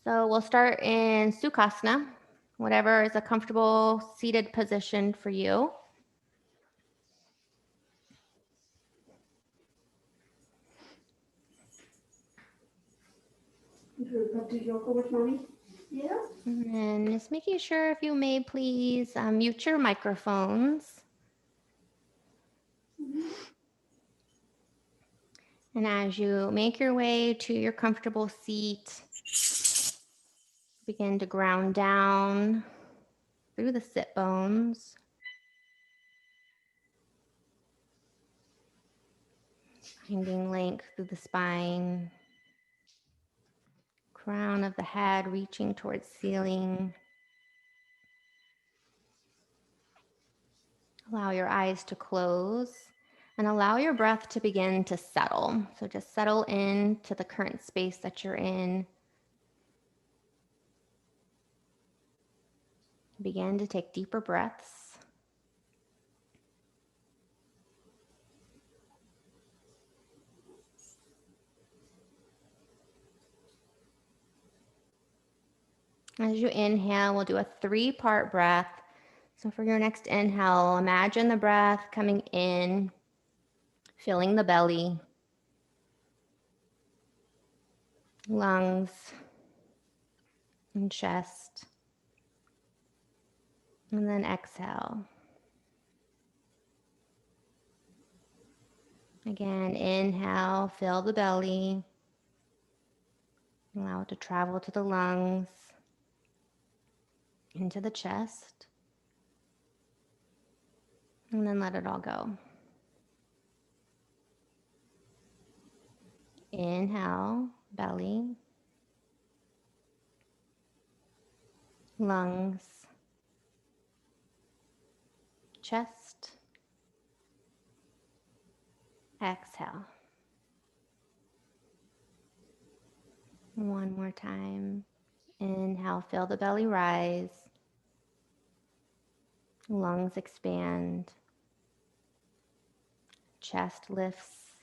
So we'll start in Sukhasana, whatever is a comfortable seated position for you. Do yoga with mommy? Yeah. And then just making sure, if you may, please mute your microphones. And as you make your way to your comfortable seat, begin to ground down through the sit bones. Finding length through the spine. Crown of the head reaching towards ceiling. Allow your eyes to close and allow your breath to begin to settle. So just settle into the current space that you're in. Begin to take deeper breaths. As you inhale, we'll do a 3-part breath. So for your next inhale, imagine the breath coming in, filling the belly, lungs, and chest. And then exhale. Again, inhale, fill the belly. Allow it to travel to the lungs, into the chest. And then let it all go. Inhale, belly, lungs, chest. Exhale. One more time. Inhale, feel the belly rise. Lungs expand. Chest lifts.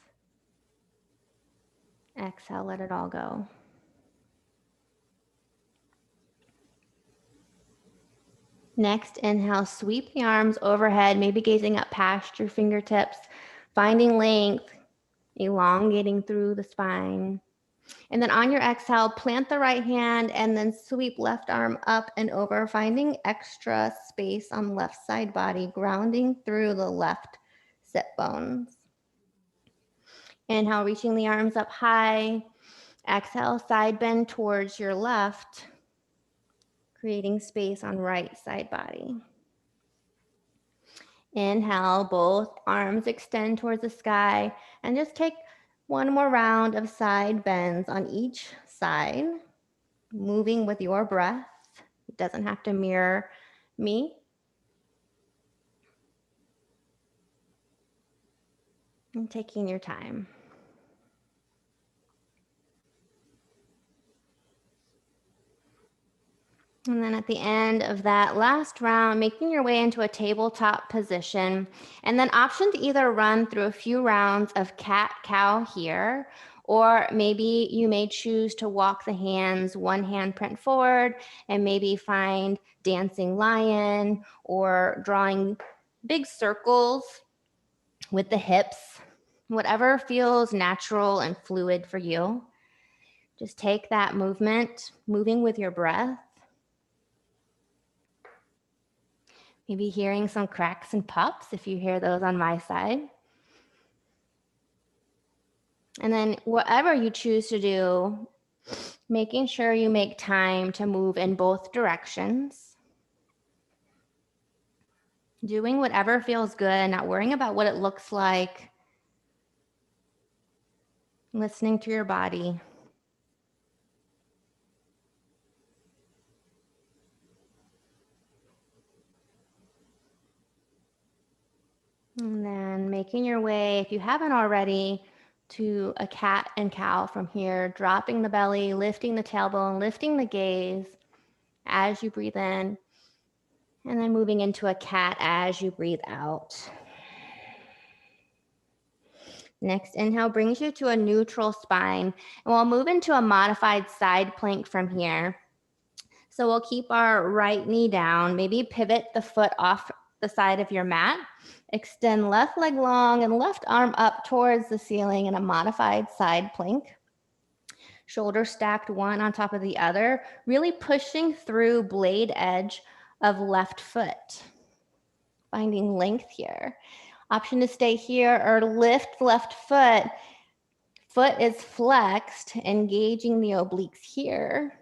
Exhale, let it all go. Next, inhale, sweep the arms overhead, maybe gazing up past your fingertips, finding length, elongating through the spine. And then on your exhale, plant the right hand and then sweep left arm up and over, finding extra space on left side body, grounding through the left sit bones. Inhale, reaching the arms up high. Exhale, side bend towards your left, creating space on right side body. Inhale, both arms extend towards the sky, and just take one more round of side bends on each side, moving with your breath. It doesn't have to mirror me. And taking your time. And then at the end of that last round, making your way into a tabletop position. And then option to either run through a few rounds of cat-cow here, or maybe you may choose to walk the hands, one hand print forward, and maybe find dancing lion or drawing big circles with the hips, whatever feels natural and fluid for you. Just take that movement, moving with your breath. Maybe hearing some cracks and pops if you hear those on my side. And then whatever you choose to do, making sure you make time to move in both directions. Doing whatever feels good, not worrying about what it looks like. Listening to your body. And then making your way, if you haven't already, to a cat and cow from here, dropping the belly, lifting the tailbone, lifting the gaze as you breathe in, and then moving into a cat as you breathe out. Next inhale brings you to a neutral spine, and we'll move into a modified side plank from here. So we'll keep our right knee down, maybe pivot the foot off the side of your mat, extend left leg long and left arm up towards the ceiling in a modified side plank. Shoulders stacked one on top of the other, really pushing through blade edge of left foot. Finding length here. Option to stay here or lift left foot. Foot is flexed, engaging the obliques here.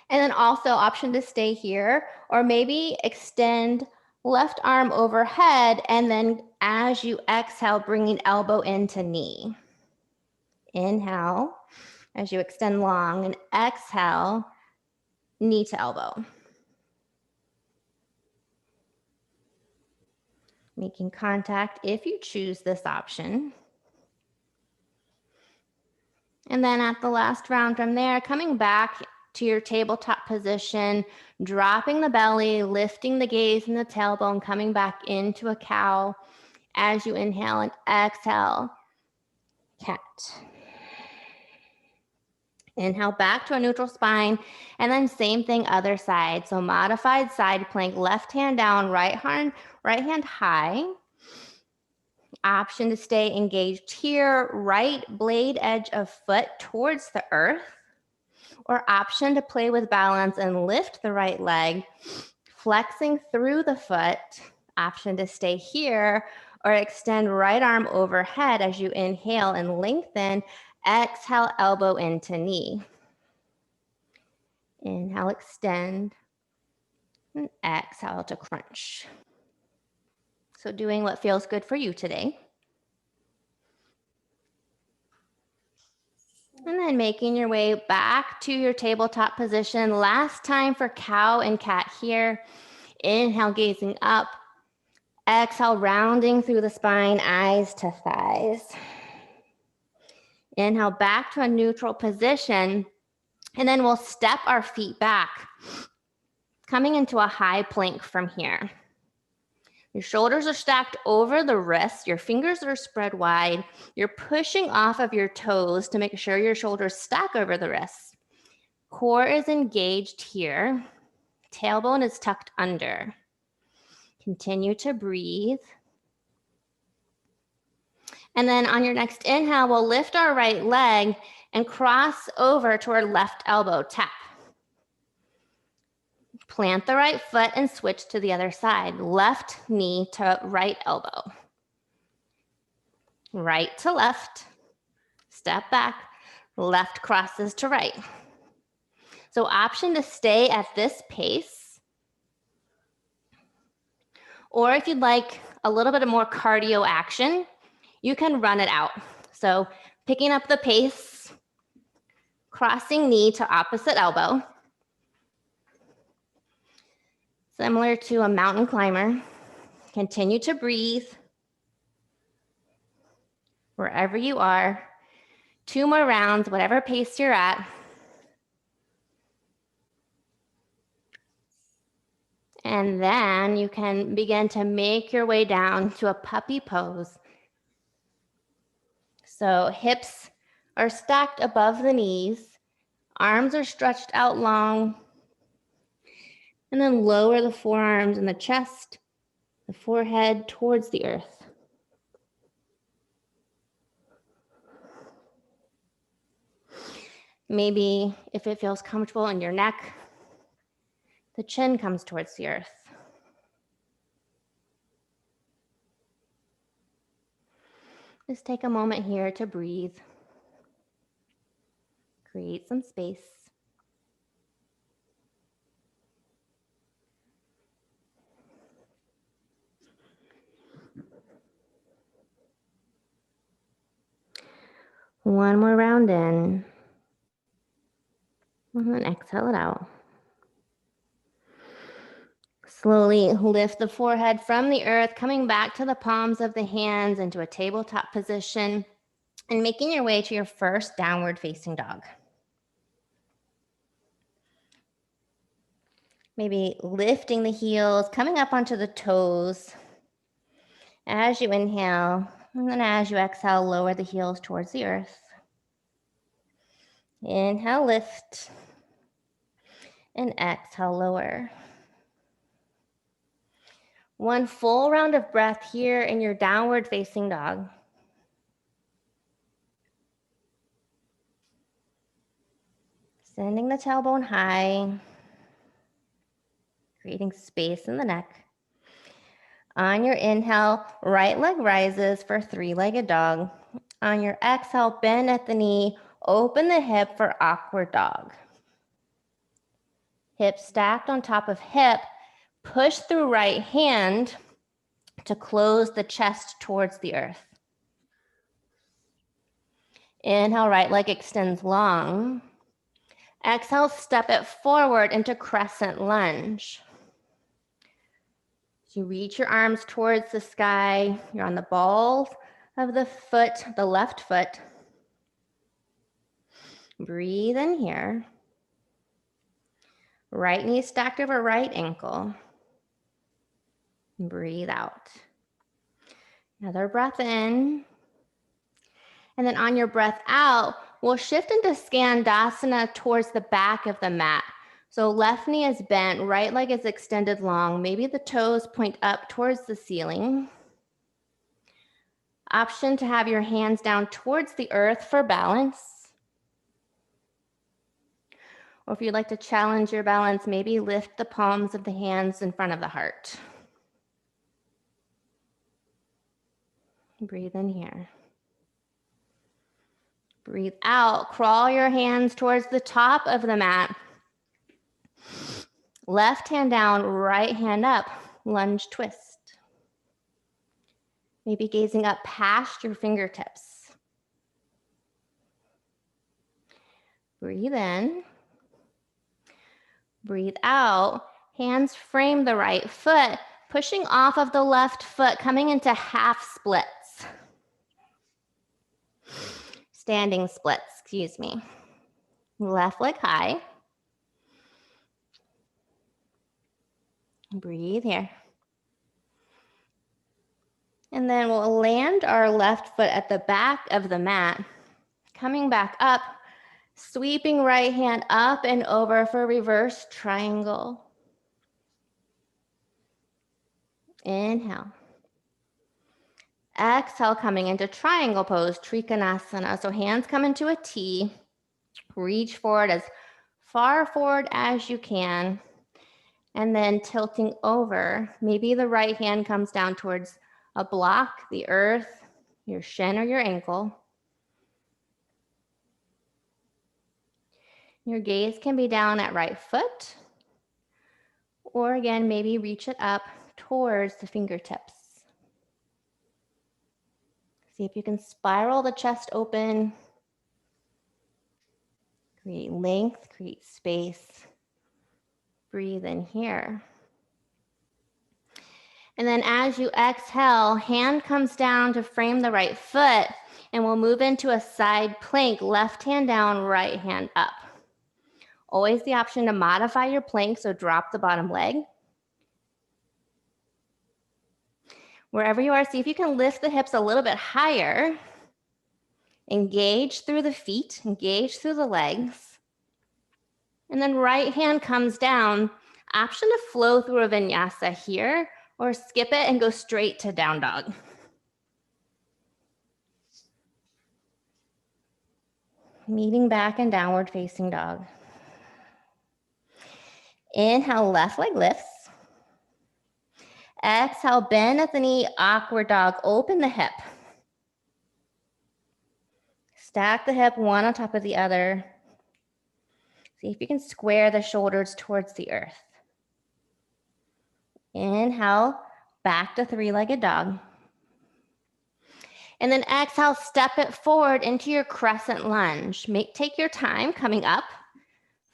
And then also option to stay here, or maybe extend left arm overhead, and then as you exhale, bringing elbow into knee. Inhale, as you extend long, and exhale, knee to elbow. Making contact if you choose this option. And then at the last round from there, coming back to your tabletop position, dropping the belly, lifting the gaze and the tailbone, coming back into a cow as you inhale and exhale, cat. Inhale back to a neutral spine, and then same thing other side. So modified side plank, left hand down, right hand high. Option to stay engaged here, right blade edge of foot towards the earth, or option to play with balance and lift the right leg, flexing through the foot. Option to stay here or extend right arm overhead as you inhale and lengthen. Exhale, elbow into knee. Inhale, extend, and exhale to crunch. So doing what feels good for you today. And then making your way back to your tabletop position. Last time for cow and cat here. Inhale, gazing up. Exhale, rounding through the spine, eyes to thighs. Inhale, back to a neutral position. And then we'll step our feet back, coming into a high plank from here. Your shoulders are stacked over the wrists. Your fingers are spread wide. You're pushing off of your toes to make sure your shoulders stack over the wrists. Core is engaged here. Tailbone is tucked under. Continue to breathe. And then on your next inhale, we'll lift our right leg and cross over to our left elbow, tap. Plant the right foot and switch to the other side. Left knee to right elbow. Right to left. Step back. Left crosses to right. So option to stay at this pace. Or if you'd like a little bit of more cardio action, you can run it out. So picking up the pace, crossing knee to opposite elbow. Similar to a mountain climber. Continue to breathe. Wherever you are. 2 more rounds, whatever pace you're at. And then you can begin to make your way down to a puppy pose. So hips are stacked above the knees. Arms are stretched out long. And then lower the forearms and the chest, the forehead towards the earth. Maybe if it feels comfortable in your neck, the chin comes towards the earth. Just take a moment here to breathe. Create some space. One more round in. And then exhale it out. Slowly lift the forehead from the earth, coming back to the palms of the hands into a tabletop position and making your way to your first downward facing dog. Maybe lifting the heels, coming up onto the toes. As you inhale, And then as you exhale, lower the heels towards the earth. Inhale, lift. And exhale, lower. One full round of breath here in your downward facing dog. Sending the tailbone high, creating space in the neck. On your inhale, right leg rises for three-legged dog. On your exhale, bend at the knee, open the hip for awkward dog. Hip stacked on top of hip, push through right hand to close the chest towards the earth. Inhale, right leg extends long. Exhale, step it forward into crescent lunge. So you reach your arms towards the sky. You're on the balls of the foot, the left foot. Breathe in here. Right knee stacked over right ankle. Breathe out. Another breath in. And then on your breath out, we'll shift into Skandasana towards the back of the mat. So left knee is bent, right leg is extended long. Maybe the toes point up towards the ceiling. Option to have your hands down towards the earth for balance. Or if you'd like to challenge your balance, maybe lift the palms of the hands in front of the heart. Breathe in here. Breathe out. Crawl your hands towards the top of the mat. Left hand down, right hand up. Lunge twist. Maybe gazing up past your fingertips. Breathe in. Breathe out. Hands frame the right foot, pushing off of the left foot, coming into half splits. Standing splits, excuse me. Left leg high. Breathe here. And then we'll land our left foot at the back of the mat. Coming back up, sweeping right hand up and over for reverse triangle. Inhale. Exhale, coming into triangle pose, Trikonasana. So hands come into a T. Reach forward as far forward as you can. And then tilting over. Maybe the right hand comes down towards a block, the earth, your shin or your ankle. Your gaze can be down at right foot. Or again, maybe reach it up towards the fingertips. See if you can spiral the chest open. Create length, create space. Breathe in here. And then as you exhale, hand comes down to frame the right foot, and we'll move into a side plank, left hand down, right hand up. Always the option to modify your plank, so drop the bottom leg. Wherever you are, see if you can lift the hips a little bit higher. Engage through the feet, engage through the legs. And then right hand comes down. Option to flow through a vinyasa here, or skip it and go straight to down dog. Meeting back in downward facing dog. Inhale, left leg lifts. Exhale, bend at the knee, awkward dog. Open the hip. Stack the hip one on top of the other. See if you can square the shoulders towards the earth. Inhale, back to three-legged dog. And then exhale, step it forward into your crescent lunge. Take your time coming up.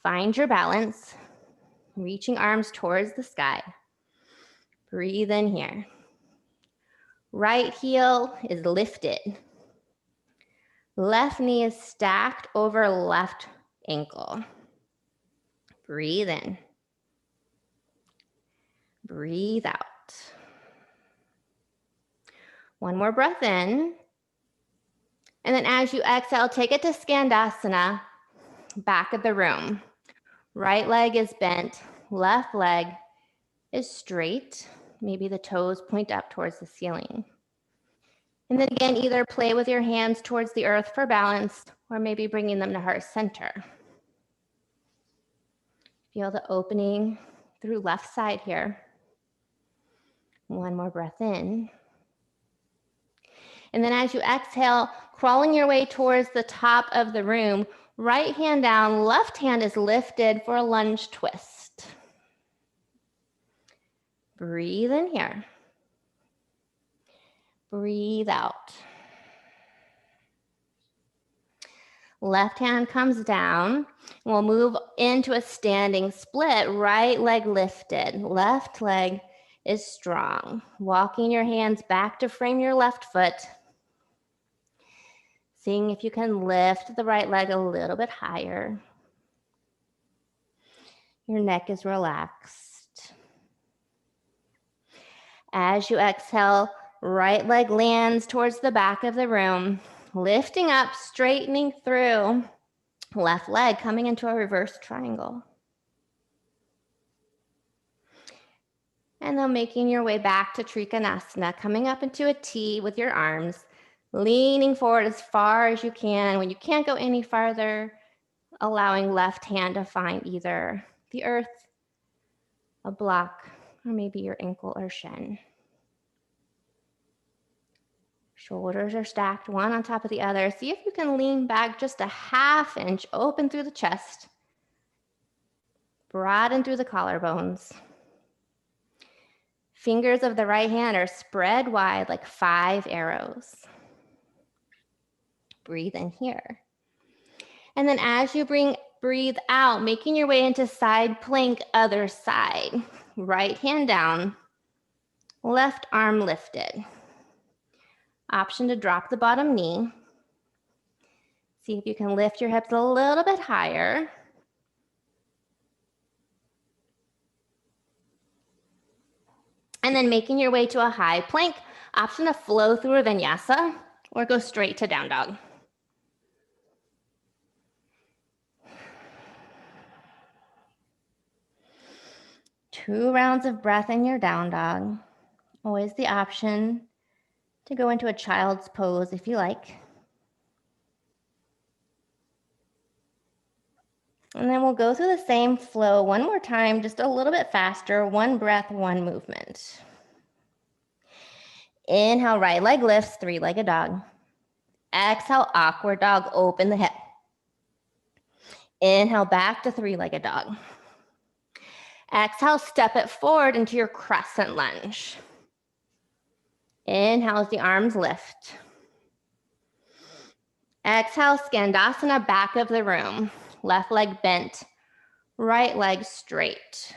Find your balance. Reaching arms towards the sky. Breathe in here. Right heel is lifted. Left knee is stacked over left ankle. Breathe in. Breathe out. One more breath in. And then as you exhale, take it to Skandasana, back of the room. Right leg is bent, left leg is straight. Maybe the toes point up towards the ceiling. And then again, either play with your hands towards the earth for balance, or maybe bringing them to heart center. Feel the opening through left side here. One more breath in. And then as you exhale, crawling your way towards the top of the room, right hand down, left hand is lifted for a lunge twist. Breathe in here. Breathe out. Left hand comes down. We'll move into a standing split, right leg lifted. Left leg is strong. Walking your hands back to frame your left foot. Seeing if you can lift the right leg a little bit higher. Your neck is relaxed. As you exhale, right leg lands towards the back of the room. Lifting up, straightening through. Left leg coming into a reverse triangle. And then making your way back to Trikonasana, coming up into a T with your arms, leaning forward as far as you can. When you can't go any farther, allowing left hand to find either the earth, a block, or maybe your ankle or shin. Shoulders are stacked one on top of the other. See if you can lean back just a ½ inch, open through the chest, broaden through the collarbones. Fingers of the right hand are spread wide like 5 arrows. Breathe in here. And then as you breathe out, making your way into side plank, other side. Right hand down, left arm lifted. Option to drop the bottom knee. See if you can lift your hips a little bit higher. And then making your way to a high plank. Option to flow through a vinyasa or go straight to down dog. Two rounds of breath in your down dog. Always the option to go into a child's pose if you like. And then we'll go through the same flow one more time, just a little bit faster. One breath, one movement. Inhale, right leg lifts, three-legged dog. Exhale, awkward dog, open the hip. Inhale, back to three-legged dog. Exhale, step it forward into your crescent lunge. Inhale as the arms lift. Exhale, Skandasana, back of the room. Left leg bent, right leg straight.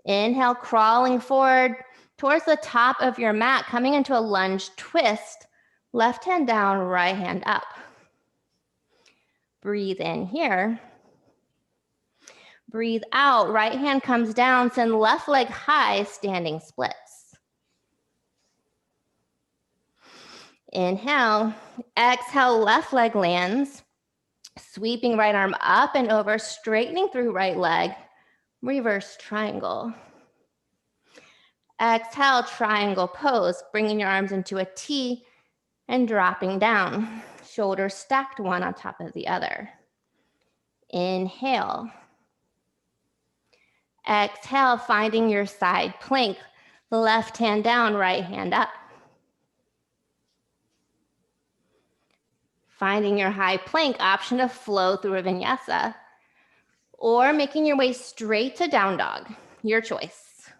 Inhale, crawling forward towards the top of your mat, coming into a lunge twist. Left hand down, right hand up. Breathe in here. Breathe out, right hand comes down, send left leg high, standing splits. Inhale, exhale, left leg lands, sweeping right arm up and over, straightening through right leg, reverse triangle. Exhale, triangle pose, bringing your arms into a T and dropping down, shoulders stacked one on top of the other. Inhale. Exhale, finding your side plank, left hand down, right hand up. Finding your high plank, option to flow through a vinyasa, or making your way straight to down dog, your choice.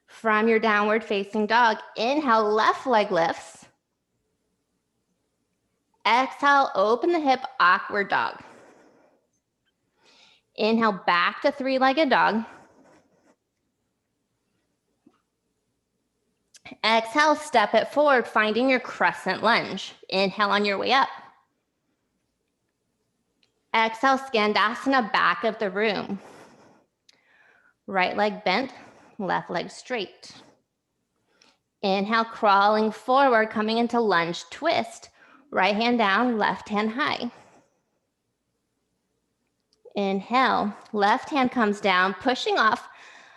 From your downward facing dog, inhale, left leg lifts. Exhale, open the hip, awkward dog. Inhale, back to three-legged dog. Exhale, step it forward, finding your crescent lunge. Inhale on your way up. Exhale, Skandasana, back of the room. Right leg bent, left leg straight. Inhale, crawling forward, coming into lunge twist. Right hand down, left hand high. Inhale, left hand comes down, pushing off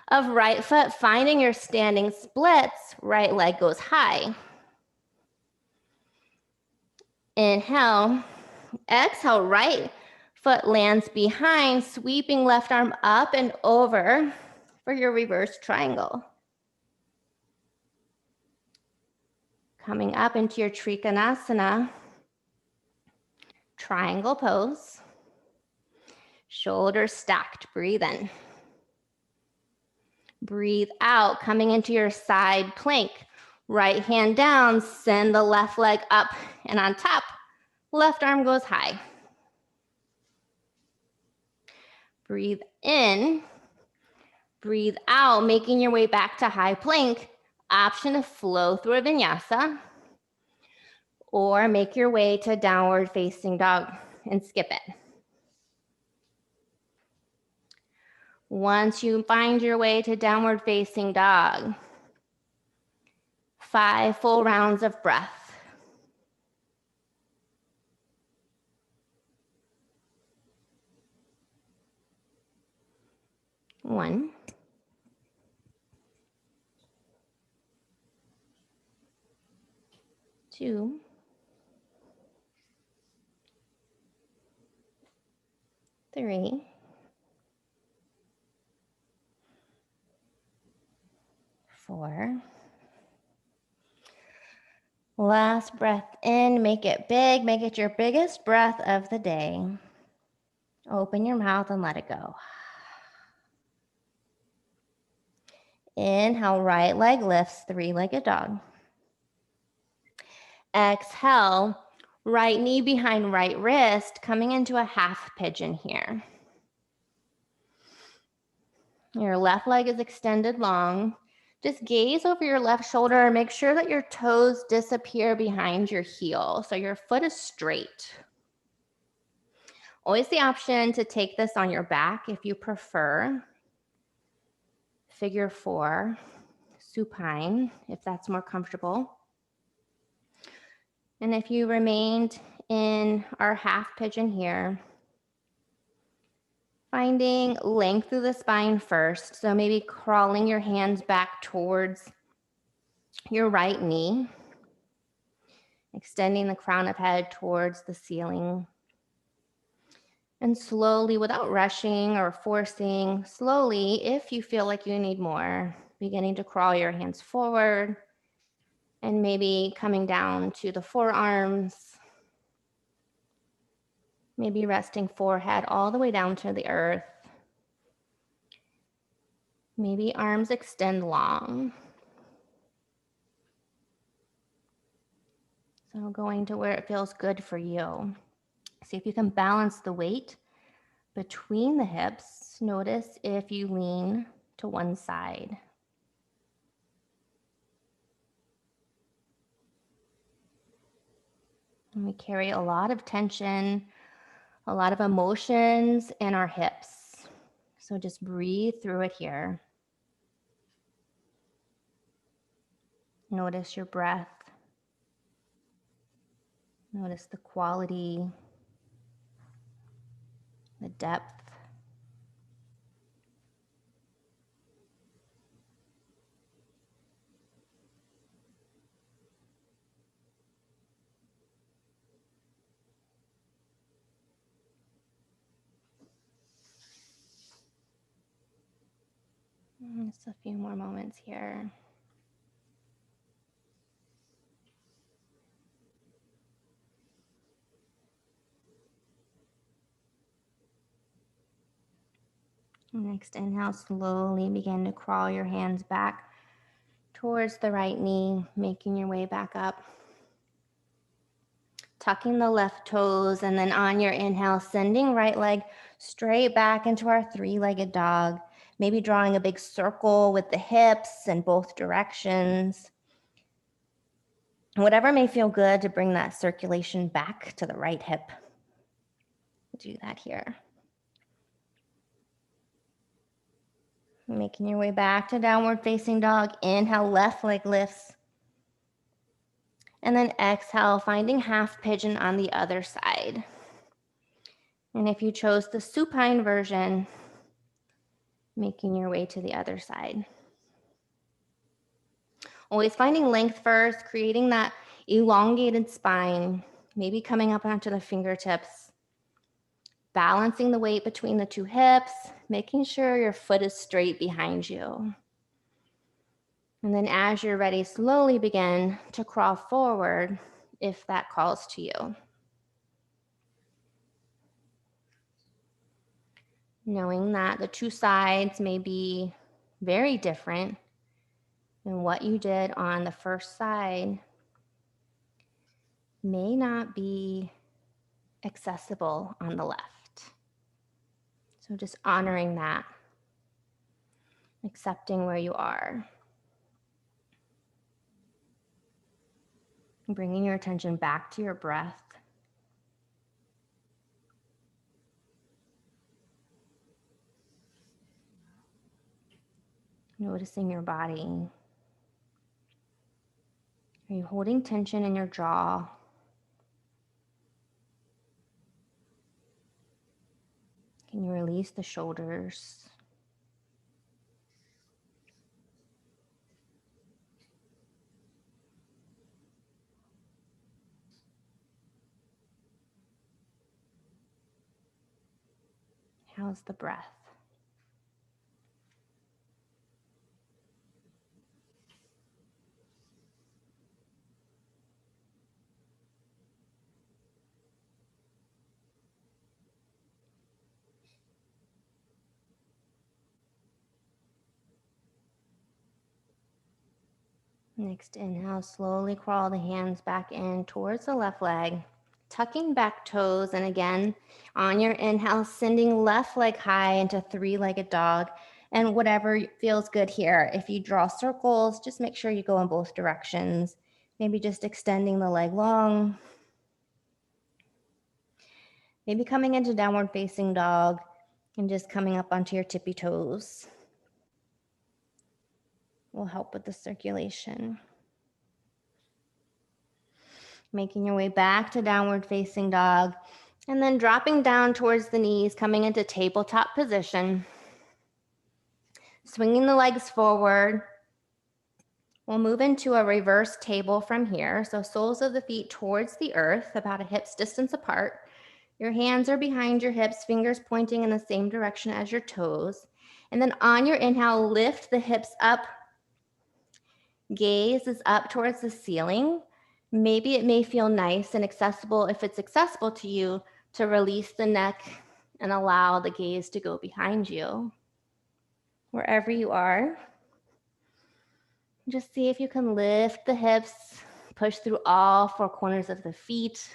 of right foot, finding your standing splits, right leg goes high. Inhale, exhale, right foot lands behind, sweeping left arm up and over for your reverse triangle. Coming up into your Trikonasana, triangle pose. Shoulders stacked, breathe in. Breathe out, coming into your side plank. Right hand down, send the left leg up and on top, left arm goes high. Breathe in, breathe out, making your way back to high plank. Option to flow through a vinyasa or make your way to downward facing dog and skip it. Once you find your way to downward facing dog, 5 full rounds of breath. One, two, three, four. Last breath in, make it big, make it your biggest breath of the day. Open your mouth and let it go. Inhale, right leg lifts, three-legged dog. Exhale, right knee behind right wrist, coming into a half pigeon here. Your left leg is extended long. Just gaze over your left shoulder and make sure that your toes disappear behind your heel, so your foot is straight. Always the option to take this on your back if you prefer. Figure 4, supine, if that's more comfortable. And if you remained in our half pigeon here, finding length through the spine first. So maybe crawling your hands back towards your right knee, extending the crown of head towards the ceiling. And slowly, without rushing or forcing, slowly, if you feel like you need more, beginning to crawl your hands forward and maybe coming down to the forearms, maybe resting forehead all the way down to the earth. Maybe arms extend long. So going to where it feels good for you. See if you can balance the weight between the hips. Notice if you lean to one side. And we carry a lot of tension, a lot of emotions in our hips. So just breathe through it here. Notice your breath. Notice the quality, the depth. Just a few more moments here. Next inhale, slowly begin to crawl your hands back towards the right knee, making your way back up. Tucking the left toes, and then on your inhale, sending right leg straight back into our three-legged dog. Maybe drawing a big circle with the hips in both directions. Whatever may feel good to bring that circulation back to the right hip. Do that here. Making your way back to downward facing dog. Inhale, left leg lifts. And then exhale, finding half pigeon on the other side. And if you chose the supine version, making your way to the other side. Always finding length first, creating that elongated spine, maybe coming up onto the fingertips, balancing the weight between the two hips, making sure your foot is straight behind you. And then as you're ready, slowly begin to crawl forward if that calls to you. Knowing that the two sides may be very different, and what you did on the first side may not be accessible on the left. So just honoring that, accepting where you are. Bringing your attention back to your breath. Noticing your body. Are you holding tension in your jaw? Can you release the shoulders? How's the breath? Next inhale, slowly crawl the hands back in towards the left leg, tucking back toes, and again, on your inhale, sending left leg high into three-legged dog, and whatever feels good here. If you draw circles, just make sure you go in both directions. Maybe just extending the leg long. Maybe coming into downward facing dog and just coming up onto your tippy toes will help with the circulation. Making your way back to downward facing dog, and then dropping down towards the knees, coming into tabletop position. Swinging the legs forward. We'll move into a reverse table from here. So soles of the feet towards the earth, about a hip's distance apart. Your hands are behind your hips, fingers pointing in the same direction as your toes. And then on your inhale, lift the hips up. Gaze is up towards the ceiling. Maybe it may feel nice and accessible, if it's accessible to you, to release the neck and allow the gaze to go behind you. Wherever you are, just see if you can lift the hips, push through all four corners of the feet.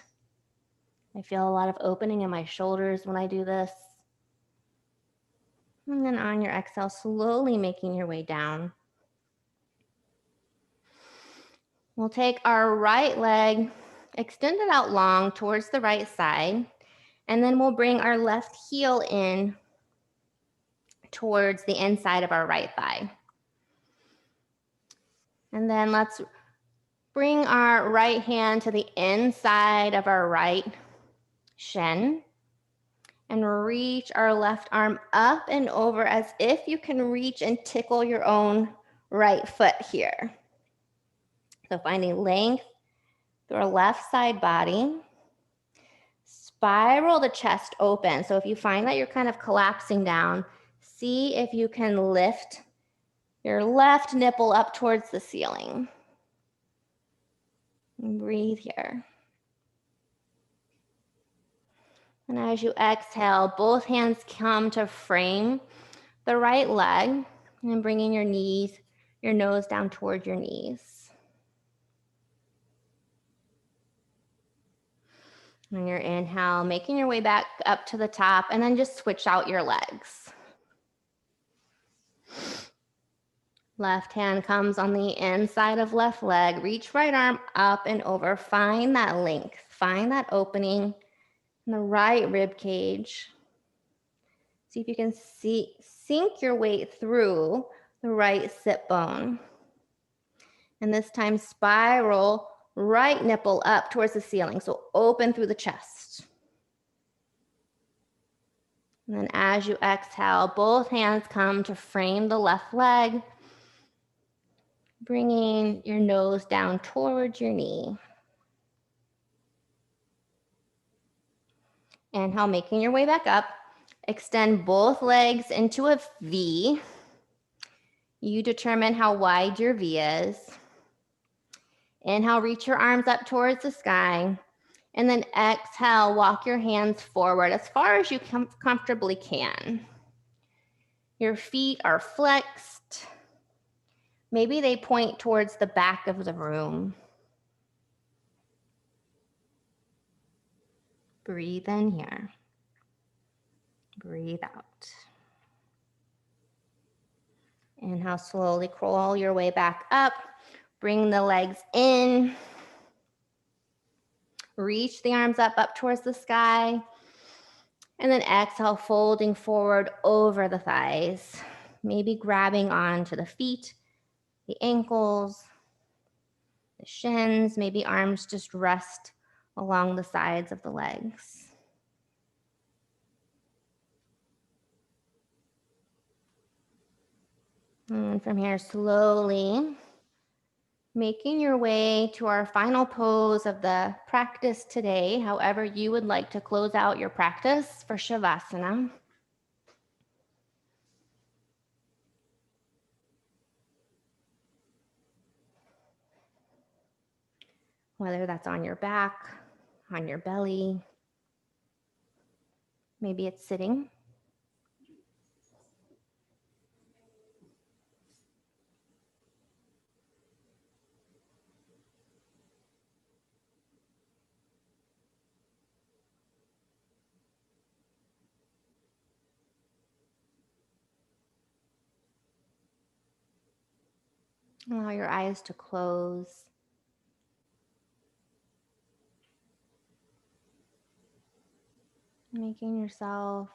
I feel a lot of opening in my shoulders when I do this. And then on your exhale, slowly making your way down. We'll take our right leg, extend it out long towards the right side, and then we'll bring our left heel in towards the inside of our right thigh. And then let's bring our right hand to the inside of our right shin and reach our left arm up and over as if you can reach and tickle your own right foot here. So finding length through our left side body. Spiral the chest open. So if you find that you're kind of collapsing down, see if you can lift your left nipple up towards the ceiling. And breathe here. And as you exhale, both hands come to frame the right leg and bringing your knees, your nose down toward your knees. On your inhale, making your way back up to the top, and then just switch out your legs. Left hand comes on the inside of left leg. Reach right arm up and over. Find that length. Find that opening in the right rib cage. See if you can sink your weight through the right sit bone. And this time spiral right nipple up towards the ceiling. So open through the chest. And then as you exhale, both hands come to frame the left leg, bringing your nose down towards your knee. Inhale, making your way back up. Extend both legs into a V. You determine how wide your V is. Inhale, reach your arms up towards the sky. And then exhale, walk your hands forward as far as you comfortably can. Your feet are flexed. Maybe they point towards the back of the room. Breathe in here. Breathe out. Inhale, slowly crawl your way back up. Bring the legs in. Reach the arms up towards the sky. And then exhale, folding forward over the thighs. Maybe grabbing onto the feet, the ankles, the shins. Maybe arms just rest along the sides of the legs. And from here, slowly making your way to our final pose of the practice today, however you would like to close out your practice for Shavasana. Whether that's on your back, on your belly, maybe it's sitting. Allow your eyes to close. Making yourself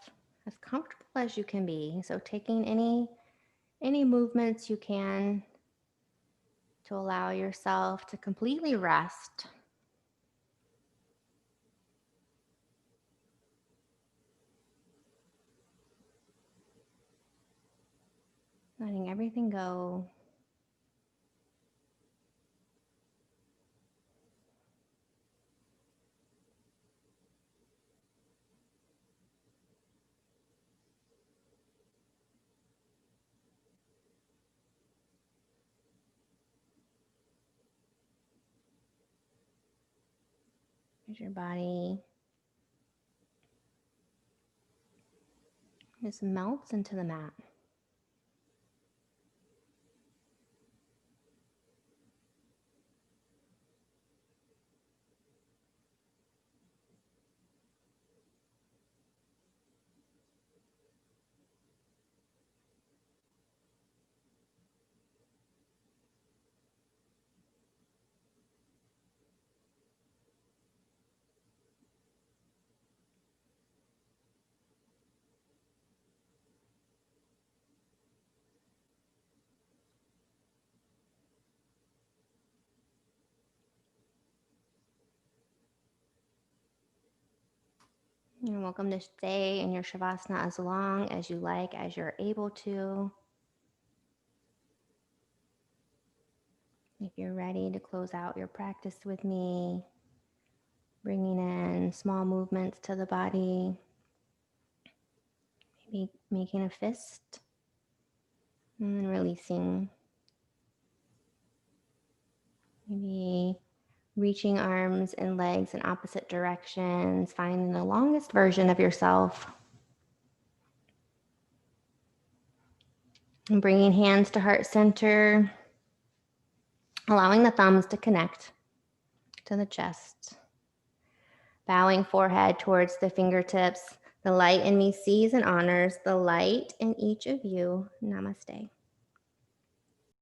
as comfortable as you can be. So taking any movements you can to allow yourself to completely rest. Letting everything go. As your body just melts into the mat. You're welcome to stay in your Shavasana as long as you like, as you're able to. If you're ready to close out your practice with me, bringing in small movements to the body, maybe making a fist, and then releasing. Maybe reaching arms and legs in opposite directions, finding the longest version of yourself. And bringing hands to heart center, allowing the thumbs to connect to the chest. Bowing forehead towards the fingertips. The light in me sees and honors the light in each of you. Namaste.